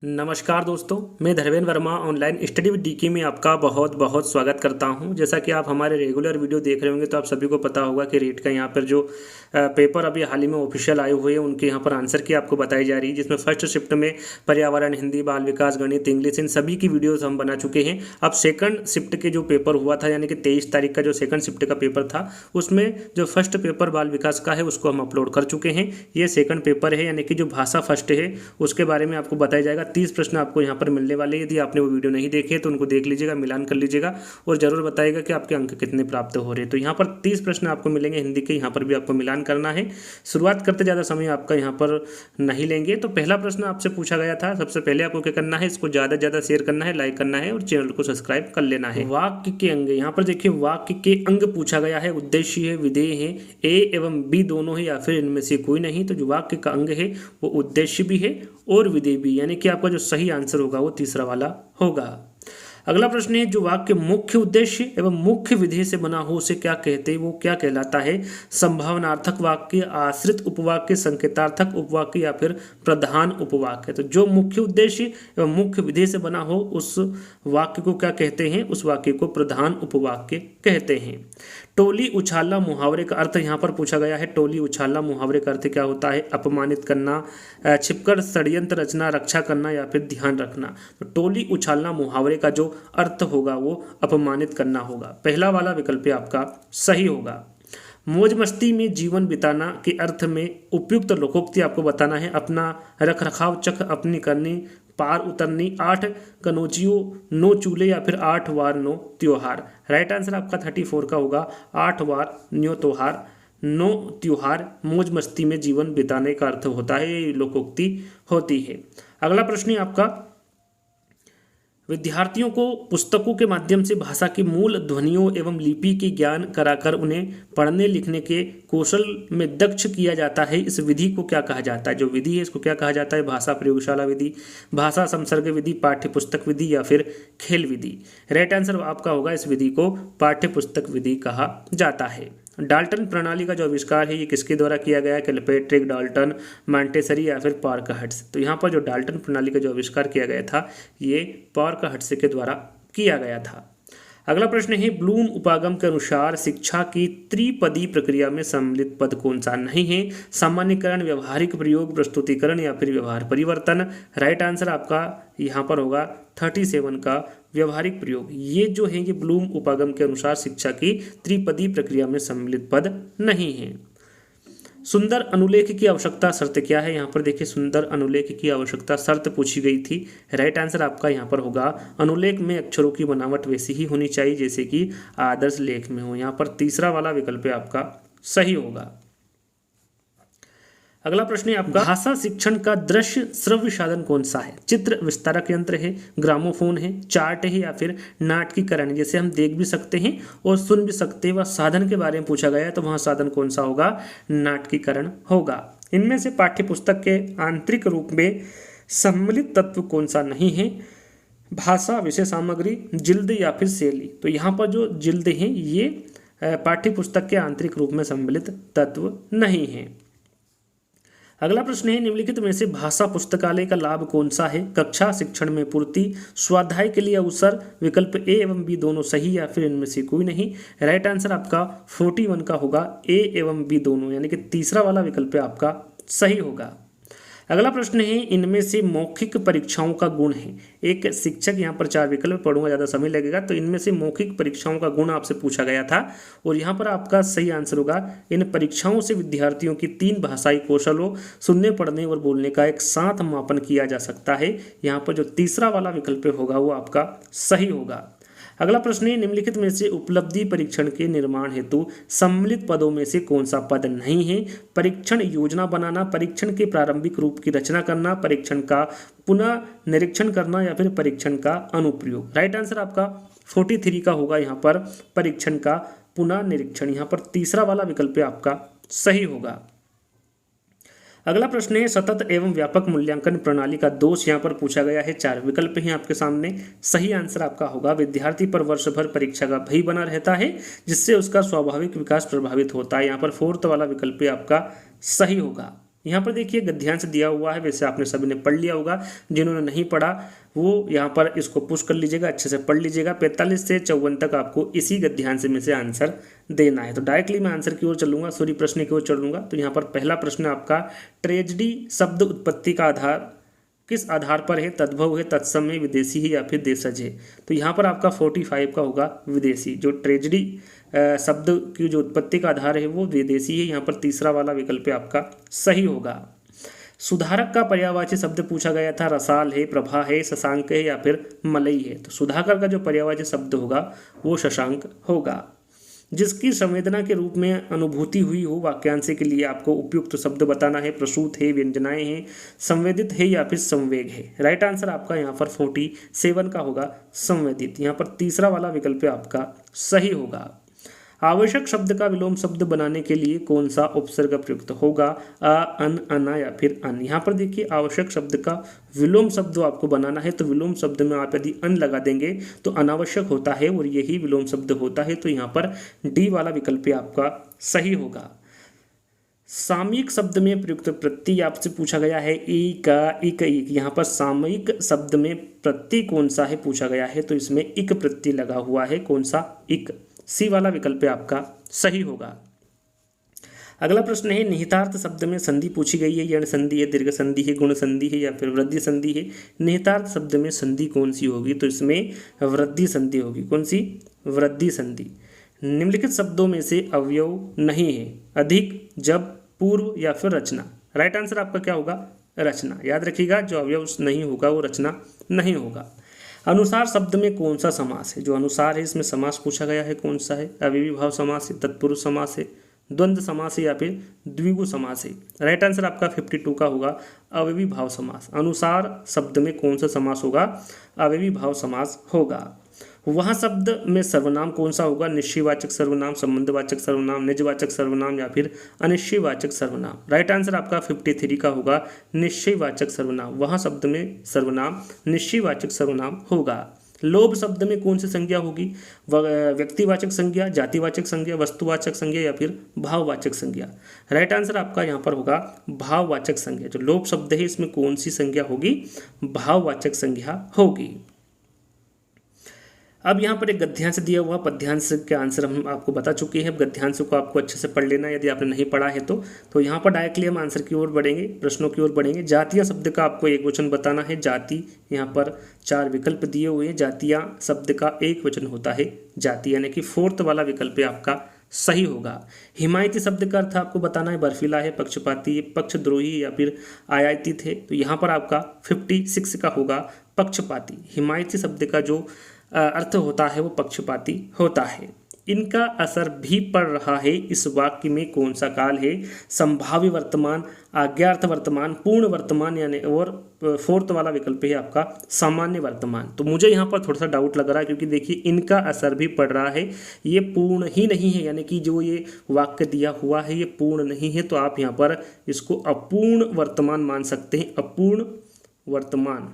नमस्कार दोस्तों, मैं Dharmendra Verma online study with DK में आपका बहुत बहुत स्वागत करता हूं। जैसा कि आप हमारे रेगुलर वीडियो देख रहे होंगे तो आप सभी को पता होगा कि रीट का यहां पर जो पेपर अभी हाल ही में ऑफिशियल आए हुए हैं उनके यहां पर आंसर की आपको बताई जा रही है, जिसमें फर्स्ट शिफ्ट में पर्यावरण, हिंदी, बाल विकास, गणित, इंग्लिश, इन सभी की वीडियोज़ हम बना चुके हैं। अब सेकंड शिफ्ट के जो पेपर हुआ था यानी कि 23 तारीख का जो सेकंड शिफ्ट का पेपर था उसमें जो फर्स्ट पेपर बाल विकास का है उसको हम अपलोड कर चुके हैं। ये सेकंड पेपर है यानी कि जो भाषा फर्स्ट है उसके बारे में आपको बताया जाएगा। 30 प्रश्न आपको यहाँ पर मिलने वाले हैं। यदि आपने वो वीडियो नहीं देखे तो उनको देख लीजिएगा, मिलान कर लीजिएगा और जरूर बताइएगा कि आपके अंक कितने प्राप्त हो रहे हैं। तो यहाँ पर 30 प्रश्न आपको मिलेंगे हिंदी के, यहाँ पर भी आपको मिलान करना है। शुरुआत करते ज़्यादा समय आपका यहाँ पर नहीं लेंगे। तो पहला प्रश्न आपसे पूछा गया था, सबसे पहले आपको क्या करना है, इसको ज़्यादा से ज़्यादा शेयर करना है, लाइक करना है और चैनल को सब्सक्राइब कर लेना है। वाक्य के अंग, यहाँ पर देखिए वाक्य के अंग पूछा गया है, उद्देश्य है, विधेय है, ए एवं बी दोनों है या फिर इनमें से कोई नहीं। तो जो वाक्य का अंग है वो उद्देश्य भी है और विधेय भी, यानी कि आपका जो सही आंसर होगा वो तीसरा वाला होगा। अगला प्रश्न है, जो वाक्य मुख्य उद्देश्य एवं मुख्य विधेय से बना हो उसे क्या कहते हैं, वो क्या कहलाता है। संभावनार्थक वाक्य, आश्रित उपवाक्य, संकेतार्थक उपवाक्य या फिर प्रधान उपवाक्य। तो जो मुख्य उद्देश्य एवं मुख्य विधेय से बना हो उस वाक्य को क्या कहते हैं, उस वाक्य को प्रधान उपवाक्य कहते हैं। टोली उछालना मुहावरे का अर्थ यहाँ पर पूछा गया है। टोली उछालना मुहावरे का अर्थ क्या होता है, अपमानित करना, छिपकर षड्यंत्र रचना, रक्षा करना या फिर ध्यान रखना। तो टोली उछालना मुहावरे का जो अर्थ होगा वो अपमानित करना होगा। पहला वाला विकल्प आपका सही होगा। मौज मस्ती में जीवन बिताना के अर्थ में उपयुक्त लोकोक्ति आपको बताना है। अपना रख रखाव, चख अपनी करनी, पार उतरनी, 8 कनौजियों, 9 चूल्हे या फिर 8 वार 9 त्योहार। राइट आंसर आपका 34 का होगा। 8 वार 9 त्योहार, 9 त्योहार मौज मस्ती में जीवन बिताने का अर्थ होता है, ये लोकोक्ति होती है। अगला प्रश्न है आपका, विद्यार्थियों को पुस्तकों के माध्यम से भाषा की मूल ध्वनियों एवं लिपि के ज्ञान कराकर उन्हें पढ़ने लिखने के कौशल में दक्ष किया जाता है। इस विधि को क्या कहा जाता है, जो विधि है इसको क्या कहा जाता है। भाषा प्रयोगशाला विधि, भाषा संसर्ग विधि, पाठ्य पुस्तक विधि या फिर खेल विधि। राइट आंसर आपका होगा, इस विधि को पाठ्य पुस्तक विधि कहा जाता है। डाल्टन प्रणाली का जो आविष्कार है ये किसके द्वारा किया गया है, किलपेट्रिक, डाल्टन, मॉन्टेसरी या फिर पार्कहट्स। तो यहाँ पर जो डाल्टन प्रणाली का जो आविष्कार किया गया था ये पार्कहट्स के द्वारा किया गया था। अगला प्रश्न है, ब्लूम उपागम के अनुसार शिक्षा की त्रिपदी प्रक्रिया में सम्मिलित पद कौन सा नहीं है। सामान्यकरण, व्यवहारिक प्रयोग, प्रस्तुतिकरण या फिर व्यवहार परिवर्तन। राइट आंसर आपका यहाँ पर होगा 37 का व्यवहारिक प्रयोग। ये जो है ये ब्लूम उपागम के अनुसार शिक्षा की त्रिपदी प्रक्रिया में सम्मिलित पद नहीं है। सुंदर अनुलेख की आवश्यकता शर्त क्या है, यहाँ पर देखिए सुंदर अनुलेख की आवश्यकता शर्त पूछी गई थी। राइट आंसर आपका यहाँ पर होगा, अनुलेख में अक्षरों की बनावट वैसी ही होनी चाहिए जैसे कि आदर्श लेख में हो। यहाँ पर तीसरा वाला विकल्प आपका सही होगा। अगला प्रश्न है आपका, भाषा शिक्षण का दृश्य श्रव्य साधन कौन सा है। चित्र विस्तारक यंत्र है, ग्रामोफोन है, चार्ट है या फिर नाटकीकरण, जैसे हम देख भी सकते हैं और सुन भी सकते हैं। वह साधन के बारे में पूछा गया है तो वहाँ साधन कौन सा होगा, नाटकीकरण होगा। इनमें से पाठ्य पुस्तक के आंतरिक रूप में सम्मिलित तत्व कौन सा नहीं है, भाषा, विषय सामग्री, जिल्द या फिर शैली। तो यहाँ पर जो जिल्द है ये पाठ्य पुस्तक के आंतरिक रूप में सम्मिलित तत्व नहीं है। अगला प्रश्न है, निम्नलिखित में से भाषा पुस्तकालय का लाभ कौन सा है। कक्षा शिक्षण में पूर्ति, स्वाध्याय के लिए अवसर। विकल्प ए एवं बी दोनों सही या फिर इनमें से कोई नहीं। राइट आंसर आपका 41 का होगा, ए एवं बी दोनों, यानी कि तीसरा वाला विकल्प आपका सही होगा। अगला प्रश्न है, इनमें से मौखिक परीक्षाओं का गुण है। एक शिक्षक, यहाँ पर 4 विकल्प पढ़ूंगा, ज़्यादा समय लगेगा। तो इनमें से मौखिक परीक्षाओं का गुण आपसे पूछा गया था और यहाँ पर आपका सही आंसर होगा, इन परीक्षाओं से विद्यार्थियों की 3 भाषाई कौशलों, सुनने, पढ़ने और बोलने का एक साथ मापन किया जा सकता है। यहाँ पर जो तीसरा वाला विकल्प होगा वो आपका सही होगा। अगला प्रश्न है, निम्नलिखित में से उपलब्धि परीक्षण के निर्माण हेतु सम्मिलित पदों में से कौन सा पद नहीं है। परीक्षण योजना बनाना, परीक्षण के प्रारंभिक रूप की रचना करना, परीक्षण का पुनः निरीक्षण करना या फिर परीक्षण का अनुप्रयोग। राइट आंसर आपका 43 का होगा, यहाँ पर परीक्षण का पुनः निरीक्षण। यहाँ पर तीसरा वाला विकल्प आपका सही होगा। अगला प्रश्न है, सतत एवं व्यापक मूल्यांकन प्रणाली का दोष यहाँ पर पूछा गया है। 4 विकल्प हैं आपके सामने। सही आंसर आपका होगा, विद्यार्थी पर वर्ष भर परीक्षा का भय बना रहता है जिससे उसका स्वाभाविक विकास प्रभावित होता है। यहाँ पर 4th वाला विकल्प आपका सही होगा। यहाँ पर देखिए गद्यांश दिया हुआ है, वैसे आपने सभी ने पढ़ लिया होगा, जिन्होंने नहीं पढ़ा वो यहाँ पर इसको पुश कर लीजिएगा, अच्छे से पढ़ लीजिएगा। 45 से 54 तक आपको इसी गद्यांश में से आंसर देना है। तो डायरेक्टली मैं आंसर की ओर चलूंगा, सॉरी प्रश्न की ओर चलूंगा। तो यहाँ पर पहला प्रश्न आपका, ट्रेजेडी शब्द उत्पत्ति का आधार किस आधार पर है? तद्भव है, तत्सम है, विदेशी है या फिर देशज है? तो यहाँ पर आपका 45 का होगा विदेशी। जो ट्रेजेडी शब्द की जो उत्पत्ति का आधार है वो विदेशी है, यहाँ पर तीसरा वाला विकल्प आपका सही होगा। सुधारक का पर्यायवाची शब्द पूछा गया था, रसाल है, प्रभा है, शशांक है या फिर मलई है? तो सुधाकर का जो पर्यायवाची शब्द होगा वो शशांक होगा। जिसकी संवेदना के रूप में अनुभूति हुई हो, वाक्यांश के लिए आपको उपयुक्त शब्द बताना है। प्रसूत है, व्यंजनाएं हैं, संवेदित है या फिर संवेग है? राइट आंसर आपका यहाँ पर 47 का होगा संवेदित। यहाँ पर तीसरा वाला विकल्प आपका सही होगा। आवश्यक शब्द का विलोम शब्द बनाने के लिए कौन सा उपसर्ग प्रयुक्त होगा? अ, अन, अना या फिर अन? यहाँ पर देखिए आवश्यक शब्द का विलोम शब्द आपको बनाना है, तो विलोम शब्द में आप यदि अन लगा देंगे तो अनावश्यक होता है और यही विलोम शब्द होता है। तो यहाँ पर डी वाला विकल्प आपका सही होगा। सामयिक शब्द में प्रयुक्त प्रत्यय आपसे पूछा गया है, इक, इक, इक। यहाँ पर सामयिक शब्द में प्रत्यय कौन सा है पूछा गया है, तो इसमें इक प्रत्यय लगा हुआ है। कौन सा? इक। सी वाला विकल्प आपका सही होगा। अगला प्रश्न है, निहितार्थ शब्द में संधि पूछी गई है, यण संधि है, दीर्घ संधि है, गुण संधि है या फिर वृद्धि संधि है? निहितार्थ शब्द में संधि कौन सी होगी? तो इसमें वृद्धि संधि होगी। कौन सी? वृद्धि संधि। निम्नलिखित शब्दों में से अवयव नहीं है, अधिक, जब, पूर्व या फिर रचना? राइट आंसर आपका क्या होगा? रचना। याद रखिएगा, जो अवयव नहीं होगा वो रचना नहीं होगा। अनुसार शब्द में कौन सा समास है? जो अनुसार है इसमें समास पूछा गया है, कौन सा है? अव्ययी भाव समास है, तत्पुरुष समास है, द्वंद्व समास है या फिर द्विगु समास है? राइट आंसर आपका 52 का होगा अव्ययी भाव समास। अनुसार शब्द में कौन सा समास होगा? अव्ययी भाव समास होगा। वहाँ शब्द में सर्वनाम कौन सा होगा? निश्चयवाचक सर्वनाम, संबंधवाचक सर्वनाम, निजवाचक सर्वनाम या फिर अनिश्चयवाचक सर्वनाम? राइट आंसर आपका 53 का होगा निश्चयवाचक सर्वनाम। वहाँ शब्द में सर्वनाम निश्चयवाचक सर्वनाम होगा। लोभ शब्द में कौन सी संज्ञा होगी? व्यक्तिवाचक संज्ञा, जातिवाचक संज्ञा, वस्तुवाचक संज्ञा या फिर भाववाचक संज्ञा? राइट आंसर आपका यहाँ पर होगा भाववाचक संज्ञा। जो लोभ शब्द है इसमें कौन सी संज्ञा होगी? भाववाचक संज्ञा होगी। अब यहाँ पर एक गद्यांश दिया हुआ, पद्यांश के आंसर हम आपको बता चुके हैं। गद्यांश को आपको अच्छे से पढ़ लेना यदि आपने नहीं पढ़ा है तो यहाँ पर डायरेक्टली हम आंसर की ओर बढ़ेंगे, प्रश्नों की ओर बढ़ेंगे। जातियाँ शब्द का आपको एक वचन बताना है। जाति, यहाँ पर 4 विकल्प दिए हुए हैं। जातियाँ शब्द का एक वचन होता है जाति, यानी कि 4th वाला विकल्प आपका सही होगा। हिमायती शब्द का अर्थ आपको बताना है, बर्फीला है, पक्षपाती है, पक्षद्रोही या फिर आयातित है? तो यहाँ पर आपका 56 का होगा पक्षपाती। हिमायती शब्द का जो अर्थ होता है वो पक्षपाती होता है। इनका असर भी पड़ रहा है, इस वाक्य में कौन सा काल है? संभाव्य वर्तमान, आज्ञार्थ वर्तमान, पूर्ण वर्तमान, यानी और 4th वाला विकल्प है आपका सामान्य वर्तमान। तो मुझे यहाँ पर थोड़ा सा डाउट लग रहा है, क्योंकि देखिए इनका असर भी पड़ रहा है, ये पूर्ण ही नहीं है, यानी कि जो ये वाक्य दिया हुआ है ये पूर्ण नहीं है। तो आप यहाँ पर इसको अपूर्ण वर्तमान मान सकते हैं, अपूर्ण वर्तमान,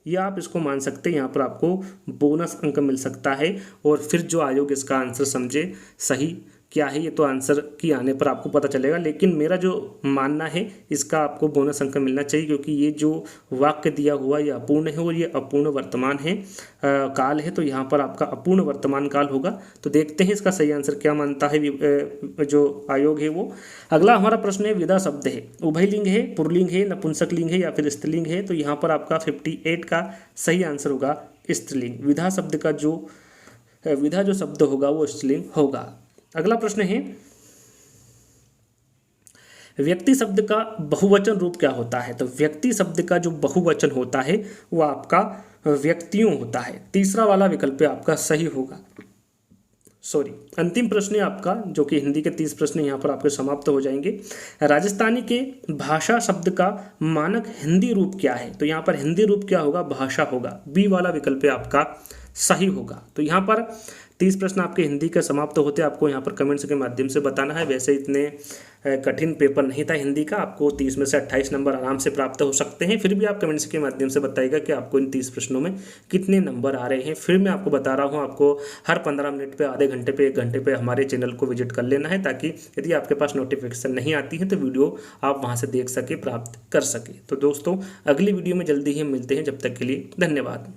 या आप इसको मान सकते हैं। यहाँ पर आपको बोनस अंक मिल सकता है। और फिर जो आयोग इसका आंसर समझे सही क्या है, ये तो आंसर की आने पर आपको पता चलेगा, लेकिन मेरा जो मानना है इसका आपको बोनस अंक मिलना चाहिए, क्योंकि ये जो वाक्य दिया हुआ ये अपूर्ण है और ये अपूर्ण वर्तमान है, काल है। तो यहाँ पर आपका अपूर्ण वर्तमान काल होगा। तो देखते हैं इसका सही आंसर क्या मानता है जो आयोग है वो। अगला हमारा प्रश्न है, विदा शब्द है, उभयलिंग है, पुल्लिंग है, नपुंसक लिंग है या फिर स्त्रीलिंग है? तो यहाँ पर आपका 58 का सही आंसर होगा स्त्रीलिंग। विधा शब्द का जो विधा जो शब्द होगा वो स्त्रीलिंग होगा। अगला प्रश्न है, व्यक्ति शब्द का बहुवचन रूप क्या होता है? तो व्यक्ति शब्द का जो बहुवचन होता है वो आपका व्यक्तियों होता है। तीसरा वाला विकल्प आपका सही होगा। सॉरी, अंतिम प्रश्न है आपका, जो कि हिंदी के 30 प्रश्न यहाँ पर आपके समाप्त हो जाएंगे। राजस्थानी के भाषा शब्द का मानक हिंदी रूप क्या है? तो यहाँ पर हिंदी रूप क्या होगा? भाषा होगा। बी वाला विकल्प आपका सही होगा। तो यहाँ पर 30 प्रश्न आपके हिंदी के समाप्त होते आपको यहाँ पर कमेंट्स के माध्यम से बताना है। वैसे इतने कठिन पेपर नहीं था हिंदी का, आपको 30 में से 28 नंबर आराम से प्राप्त हो सकते हैं। फिर भी आप कमेंट्स के माध्यम से बताइएगा कि आपको इन 30 प्रश्नों में कितने नंबर आ रहे हैं। फिर मैं आपको बता रहा हूँ, आपको हर 15 मिनट पे, आधे घंटे पे, 1 घंटे पे हमारे चैनल को विजिट कर लेना है, ताकि यदि आपके पास नोटिफिकेशन नहीं आती है तो वीडियो आप वहाँ से देख सके, प्राप्त कर सके। तो दोस्तों, अगली वीडियो में जल्दी ही हम मिलते हैं। जब तक के लिए धन्यवाद।